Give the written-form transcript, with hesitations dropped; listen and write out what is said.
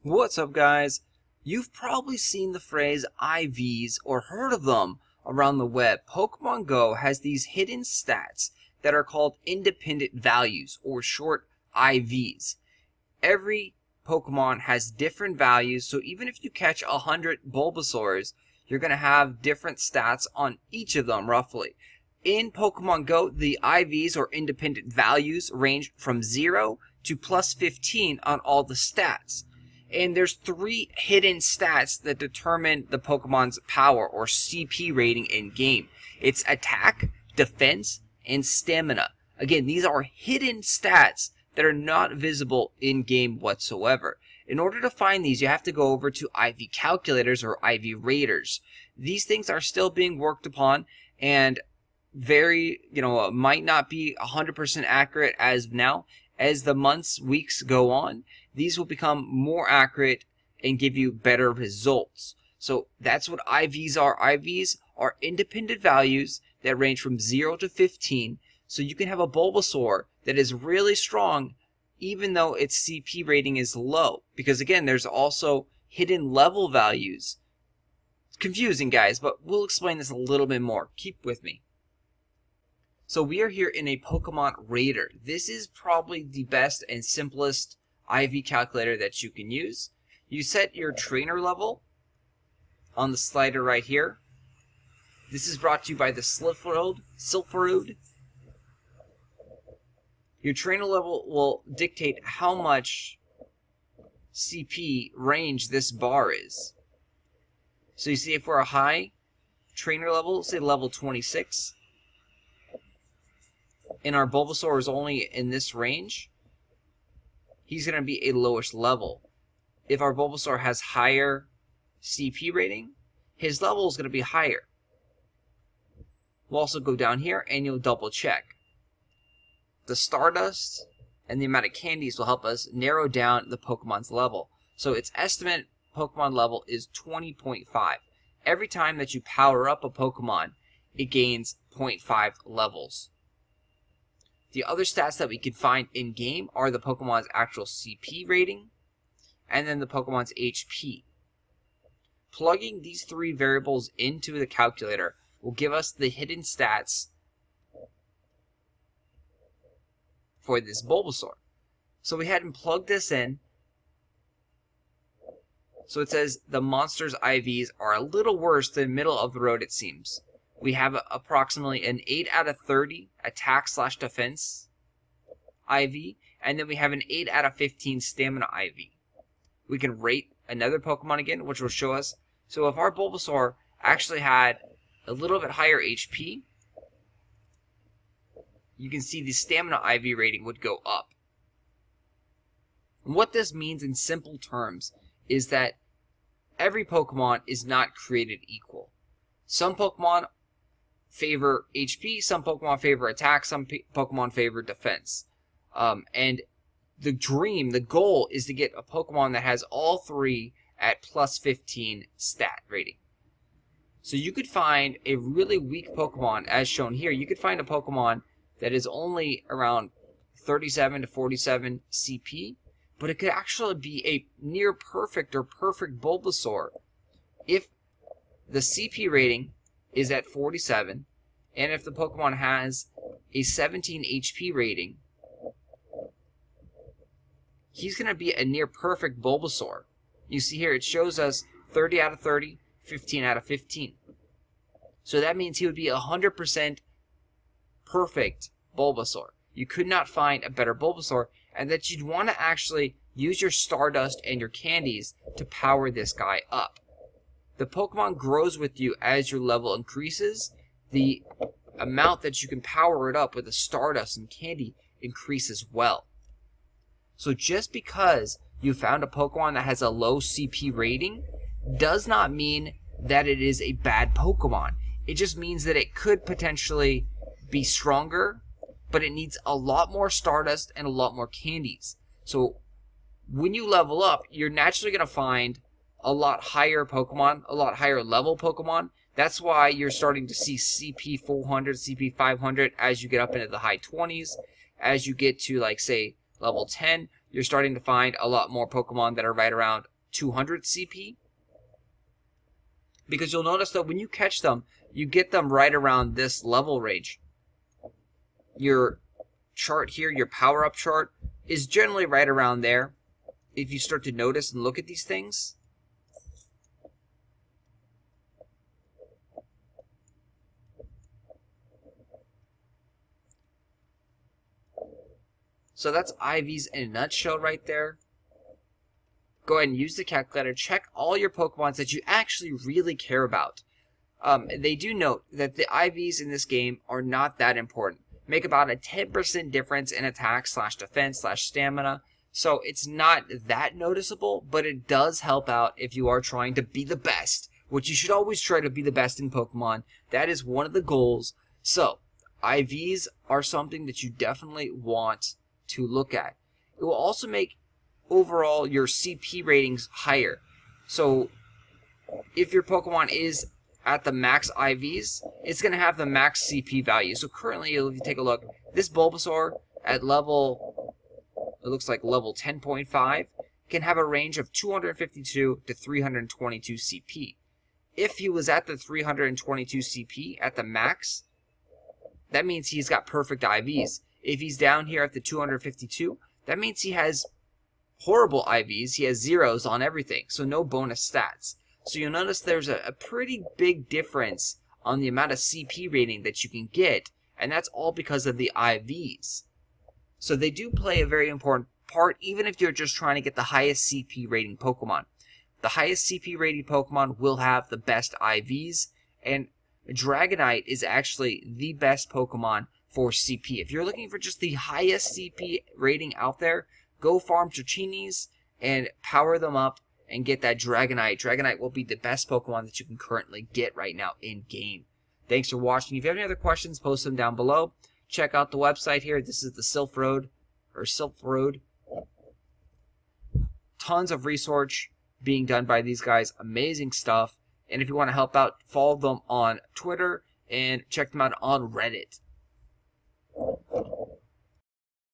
What's up, guys? You've probably seen the phrase IVs or heard of them around the web. Pokemon Go has these hidden stats that are called independent values, or short IVs. Every Pokemon has different values, so even if you catch 100 Bulbasaurs, you're going to have different stats on each of them, roughly. In Pokemon Go, the IVs, or independent values, range from 0 to plus 15 on all the stats. And there's 3 hidden stats that determine the Pokemon's power, or CP rating in game. It's attack, defense, and stamina. Again, these are hidden stats that are not visible in game whatsoever. In order to find these, you have to go over to IV calculators or IV raters. These things are still being worked upon and might not be 100% accurate as of now. As the months, weeks go on, these will become more accurate and give you better results. So that's what IVs are. IVs are independent values that range from 0 to 15. So you can have a Bulbasaur that is really strong even though its CP rating is low. Because again, there's also hidden level values. It's confusing, guys, but we'll explain this a little bit more. Keep with me. So we are here in a Pokemon Rater. This is probably the best and simplest IV calculator that you can use. You set your trainer level on the slider right here. This is brought to you by the Silphiroad. Your trainer level will dictate how much CP range this bar is. So you see, if we're a high trainer level, say level 26, and our Bulbasaur is only in this range, he's going to be a lowest level. If our Bulbasaur has higher CP rating, his level is going to be higher. We'll also go down here and you'll double check. The Stardust and the amount of candies will help us narrow down the Pokemon's level. So its estimate Pokemon level is 20.5. Every time that you power up a Pokemon, it gains 0.5 levels. The other stats that we can find in-game are the Pokemon's actual CP rating, and then the Pokemon's HP. Plugging these 3 variables into the calculator will give us the hidden stats for this Bulbasaur. So we had him plug this in. So it says the monster's IVs are a little worse than middle of the road, it seems. We have approximately an 8 out of 30 attack/defense IV, and then we have an 8 out of 15 stamina IV. We can rate another Pokemon again, which will show us. So if our Bulbasaur actually had a little bit higher HP, you can see the stamina IV rating would go up. And what this means in simple terms is that every Pokemon is not created equal. Some Pokemon favor HP, some Pokemon favor attack, some Pokemon favor defense. And the goal is to get a Pokemon that has all 3 at plus 15 stat rating. So you could find a really weak Pokemon, as shown here. You could find a Pokemon that is only around 37 to 47 CP, but it could actually be a near perfect or perfect Bulbasaur if the CP rating is at 47, and if the Pokemon has a 17 HP rating, he's going to be a near perfect Bulbasaur. You see here, it shows us 30 out of 30, 15 out of 15. So that means he would be 100% perfect Bulbasaur. You could not find a better Bulbasaur, and that you'd want to actually use your Stardust and your candies to power this guy up. The Pokemon grows with you as your level increases. The amount that you can power it up with the Stardust and candy increases well. So just because you found a Pokemon that has a low CP rating does not mean that it is a bad Pokemon. It just means that it could potentially be stronger, but it needs a lot more Stardust and a lot more candies. So when you level up, you're naturally going to find a lot higher Pokemon, a lot higher level Pokemon. That's why you're starting to see CP 400, CP 500 as you get up into the high 20s. As you get to, like, say, level 10, you're starting to find a lot more Pokemon that are right around 200 CP. Because you'll notice that when you catch them, you get them right around this level range. Your chart here, your power-up chart, is generally right around there. If you start to notice and look at these things. So that's IVs in a nutshell right there. Go ahead and use the calculator. Check all your Pokemons that you actually really care about. They do note that the IVs in this game are not that important. Make about a 10% difference in attack / defense / stamina. So it's not that noticeable, but it does help out if you are trying to be the best, which you should always try to be the best in Pokemon. That is one of the goals. So IVs are something that you definitely want to look at. It will also make overall your CP ratings higher. So if your Pokemon is at the max IVs, it's going to have the max CP value. So currently, if you take a look, this Bulbasaur at level, it looks like level 10.5, can have a range of 252 to 322 CP. If he was at the 322 CP at the max, that means he's got perfect IVs. If he's down here at the 252, that means he has horrible IVs. He has zeros on everything, so no bonus stats. So you'll notice there's a pretty big difference on the amount of CP rating that you can get, and that's all because of the IVs. So they do play a very important part, even if you're just trying to get the highest CP rating Pokemon. The highest CP rating Pokemon will have the best IVs, and Dragonite is actually the best Pokemon for CP. If you're looking for just the highest CP rating out there, go farm Chichinis and power them up and get that Dragonite. Dragonite will be the best Pokemon that you can currently get right now in-game. Thanks for watching. If you have any other questions, post them down below. Check out the website here. This is the Silph Road. Tons of research being done by these guys. Amazing stuff. And if you want to help out, follow them on Twitter and check them out on Reddit.